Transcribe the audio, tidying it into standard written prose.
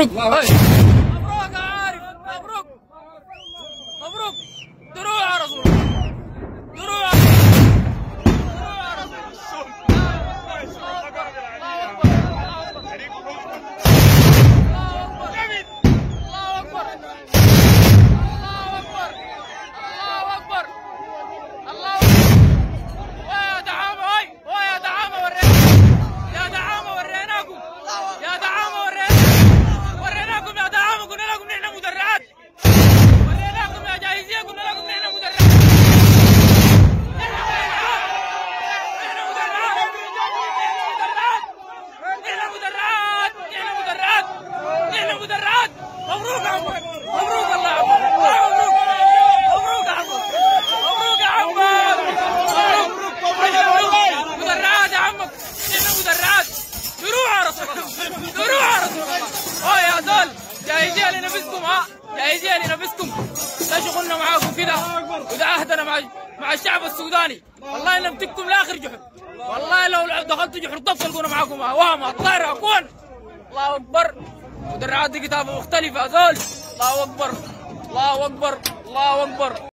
اخرج. مبروك يا عارف، مبروك مبروك. دروع يا رسول الله، دروع يا رسول مدرعات. مبروك يا عمر، مبروك الله يا عمر، مبروك مبروك يا عمر، مبروك يا عمر، مبروك مدرعات يا عمك، احنا مدرعات. دروع يا رسول الله، دروع يا رسول الله. يا دول جاهزين لنفسكم، جاهزين لنفسكم. ده شغلنا معاكم كده، وده عهدنا مع الشعب السوداني. والله نمتكم لاخر جحر، والله لو دخلتوا جحر طف تلقونا معاكم اوام الطائر اكون. الله اكبر. مدرعات دي كتابه مختلفه هذول. الله اكبر، الله اكبر، الله اكبر.